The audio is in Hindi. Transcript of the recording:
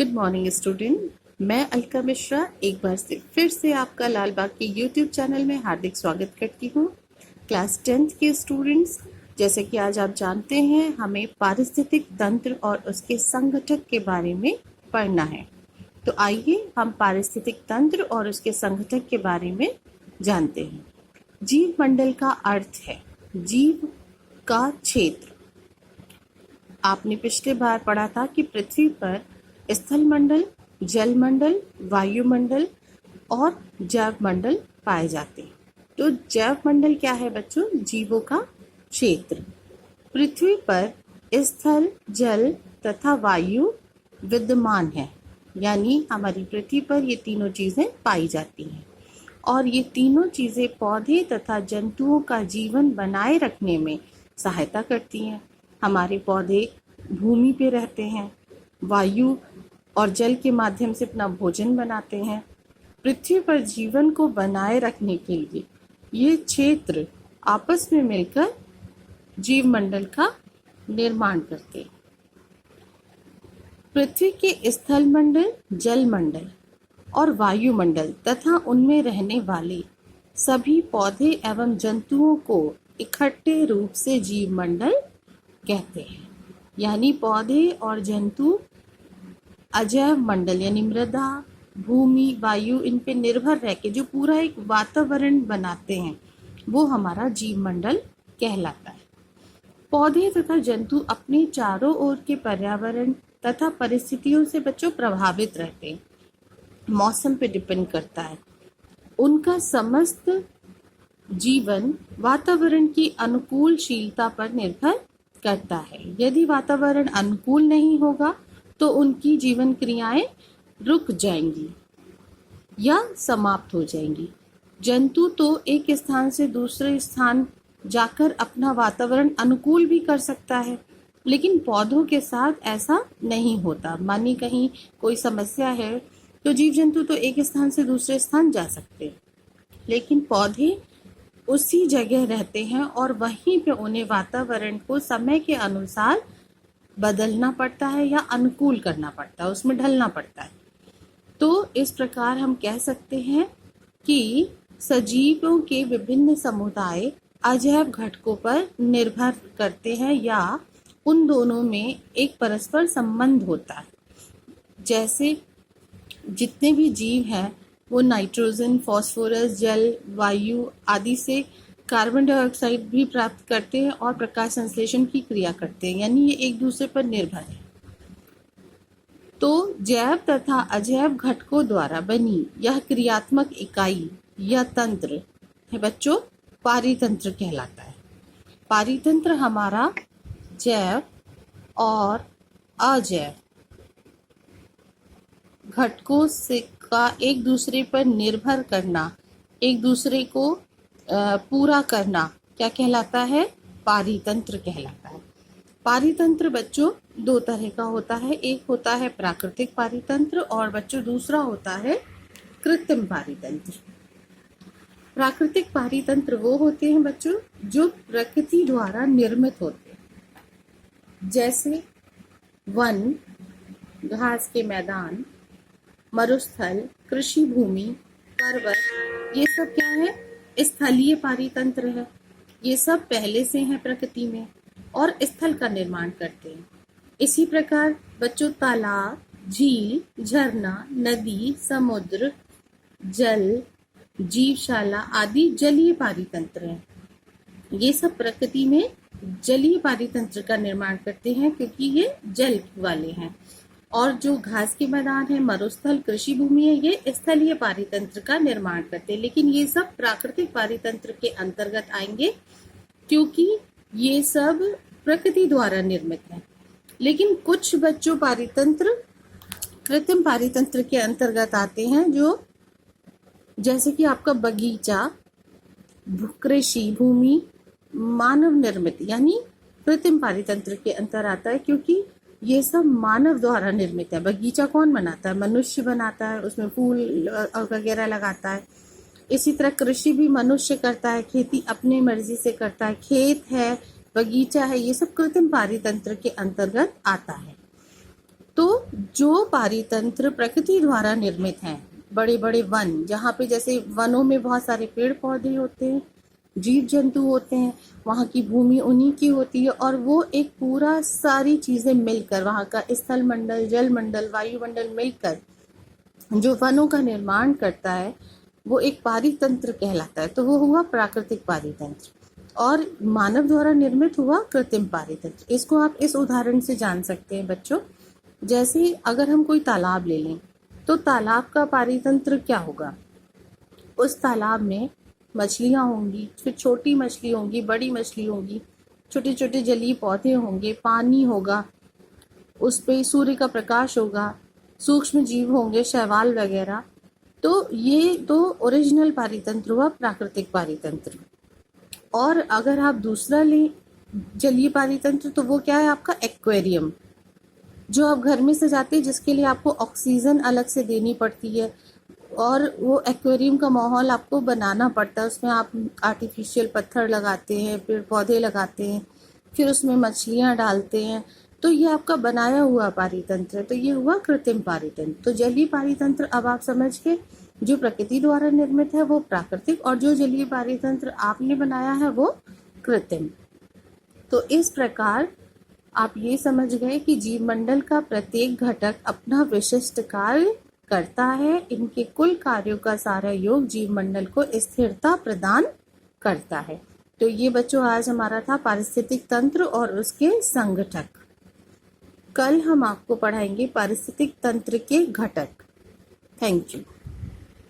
Good morning student. मैं अलका मिश्रा एक बार से फिर से आपका लाल बाग के यूट्यूब चैनल में हार्दिक स्वागत करती हूँ। क्लास 10th के स्टूडेंट्स, जैसे कि आज आप जानते हैं हमें पारिस्थितिक तंत्र और उसके संगठक के बारे में पढ़ना है। तो आइए हम पारिस्थितिक तंत्र और उसके संगठक के बारे में जानते हैं। जीव मंडल का अर्थ है जीव का क्षेत्र। आपने पिछले बार पढ़ा था कि पृथ्वी पर स्थल मंडल, जल मंडल, वायुमंडल और जैव मंडल पाए जाते हैं। तो जैव मंडल क्या है बच्चों? जीवों का क्षेत्र। पृथ्वी पर स्थल, जल तथा वायु विद्यमान है, यानी हमारी पृथ्वी पर ये तीनों चीजें पाई जाती हैं और ये तीनों चीजें पौधे तथा जंतुओं का जीवन बनाए रखने में सहायता करती हैं। हमारे पौधे भूमि पे रहते हैं, वायु और जल के माध्यम से अपना भोजन बनाते हैं। पृथ्वी पर जीवन को बनाए रखने के लिए ये क्षेत्र आपस में मिलकर जीव मंडल का निर्माण करते हैं। पृथ्वी के स्थल मंडल, जल मंडल और वायुमंडल तथा उनमें रहने वाले सभी पौधे एवं जंतुओं को इकट्ठे रूप से जीव मंडल कहते हैं। यानी पौधे और जंतु अजैव मंडल यानी मृदा, भूमि, वायु, इन पे निर्भर रह के जो पूरा एक वातावरण बनाते हैं वो हमारा जीव मंडल कहलाता है। पौधे तथा जंतु अपने चारों ओर के पर्यावरण तथा परिस्थितियों से बच्चों प्रभावित रहते हैं। मौसम पे डिपेंड करता है। उनका समस्त जीवन वातावरण की अनुकूलशीलता पर निर्भर करता है। यदि वातावरण अनुकूल नहीं होगा तो उनकी जीवन क्रियाएं रुक जाएंगी या समाप्त हो जाएंगी। जंतु तो एक स्थान से दूसरे स्थान जाकर अपना वातावरण अनुकूल भी कर सकता है, लेकिन पौधों के साथ ऐसा नहीं होता। मानिए कहीं कोई समस्या है तो जीव जंतु तो एक स्थान से दूसरे स्थान जा सकते हैं, लेकिन पौधे उसी जगह रहते हैं और वहीं पे उन्हें वातावरण को समय के अनुसार बदलना पड़ता है या अनुकूल करना पड़ता है, उसमें ढलना पड़ता है। तो इस प्रकार हम कह सकते हैं कि सजीवों के विभिन्न समुदाय अजैव घटकों पर निर्भर करते हैं या उन दोनों में एक परस्पर संबंध होता है। जैसे जितने भी जीव हैं वो नाइट्रोजन, फास्फोरस, जल, वायु आदि से कार्बन डाइऑक्साइड भी प्राप्त करते हैं और प्रकाश संश्लेषण की क्रिया करते हैं, यानी ये एक दूसरे पर निर्भर है। तो जैव तथा अजैव घटकों द्वारा बनी यह क्रियात्मक इकाई या तंत्र है बच्चों पारितंत्र कहलाता है। पारितंत्र हमारा जैव और अजैव घटकों से का एक दूसरे पर निर्भर करना, एक दूसरे को पूरा करना क्या कहलाता है? पारितंत्र कहलाता है। पारितंत्र बच्चों दो तरह का होता है। एक होता है प्राकृतिक पारितंत्र और बच्चों दूसरा होता है कृत्रिम पारितंत्र। प्राकृतिक पारितंत्र वो होते हैं बच्चों जो प्रकृति द्वारा निर्मित होते हैं, जैसे वन, घास के मैदान, मरुस्थल, कृषि भूमि, पर्वत, ये सब क्या है? स्थलीय पारितंत्र है। ये सब पहले से हैं प्रकृति में और स्थल का निर्माण करते हैं। इसी प्रकार बच्चों तालाब, झील, झरना, नदी, समुद्र, जल, जीवशाला आदि जलीय पारितंत्र हैं। ये सब प्रकृति में जलीय पारितंत्र का निर्माण करते हैं क्योंकि ये जल वाले हैं। और जो घास के मैदान है, मरुस्थल, कृषि भूमि है, ये स्थलीय पारितंत्र का निर्माण करते हैं। लेकिन ये सब प्राकृतिक पारितंत्र के अंतर्गत आएंगे क्योंकि ये सब प्रकृति द्वारा निर्मित है। लेकिन कुछ बच्चों पारितंत्र कृत्रिम पारितंत्र के अंतर्गत आते हैं, जो जैसे कि आपका बगीचा, कृषि भूमि मानव निर्मित यानी कृत्रिम पारितंत्र के अंतर आता है क्योंकि ये सब मानव द्वारा निर्मित है। बगीचा कौन बनाता है? मनुष्य बनाता है, उसमें फूल वगैरह लगाता है। इसी तरह कृषि भी मनुष्य करता है, खेती अपनी मर्जी से करता है। खेत है, बगीचा है, ये सब कृत्रिम पारितंत्र के अंतर्गत आता है। तो जो पारितंत्र प्रकृति द्वारा निर्मित हैं, बड़े बड़े वन, जहाँ पे जैसे वनों में बहुत सारे पेड़ पौधे होते हैं, जीव जंतु होते हैं, वहाँ की भूमि उन्हीं की होती है, और वो एक पूरा सारी चीजें मिलकर, वहाँ का स्थल मंडल, जल मंडल, वायुमंडल मिलकर जो वनों का निर्माण करता है, वो एक पारितंत्र कहलाता है। तो वो हुआ प्राकृतिक पारितंत्र, और मानव द्वारा निर्मित हुआ कृत्रिम पारितंत्र। इसको आप इस उदाहरण से जान सकते हैं बच्चों। जैसे अगर हम कोई तालाब ले लें, तो तालाब का पारितंत्र क्या होगा? उस तालाब में मछलियाँ होंगी, फिर छोटी मछली होंगी, बड़ी मछली होंगी, छोटे छोटे जलीय पौधे होंगे, पानी होगा, उस पे सूर्य का प्रकाश होगा, सूक्ष्म जीव होंगे, शैवाल वगैरह। तो ये तो ओरिजिनल पारितंत्र हुआ, प्राकृतिक पारितंत्र। और अगर आप दूसरा लें जलीय पारितंत्र, तो वो क्या है? आपका एक्वेरियम, जो आप घर में सजाते हैं, जिसके लिए आपको ऑक्सीजन अलग से देनी पड़ती है, और वो एक्वेरियम का माहौल आपको बनाना पड़ता है। उसमें आप आर्टिफिशियल पत्थर लगाते हैं, पेड़ पौधे लगाते हैं, फिर उसमें मछलियाँ डालते हैं। तो ये आपका बनाया हुआ पारितंत्र है। तो ये हुआ कृत्रिम पारितंत्र। तो जलीय पारितंत्र अब आप समझ के, जो प्रकृति द्वारा निर्मित है वो प्राकृतिक, और जो जलीय पारितंत्र आपने बनाया है वो कृत्रिम। तो इस प्रकार आप ये समझ गए कि जीव मंडल का प्रत्येक घटक अपना विशिष्ट कार्य करता है। इनके कुल कार्यों का सारा योग जीव मंडल को स्थिरता प्रदान करता है। तो ये बच्चों आज हमारा था पारिस्थितिक तंत्र और उसके संगठक। कल हम आपको पढ़ाएंगे पारिस्थितिक तंत्र के घटक। Thank you.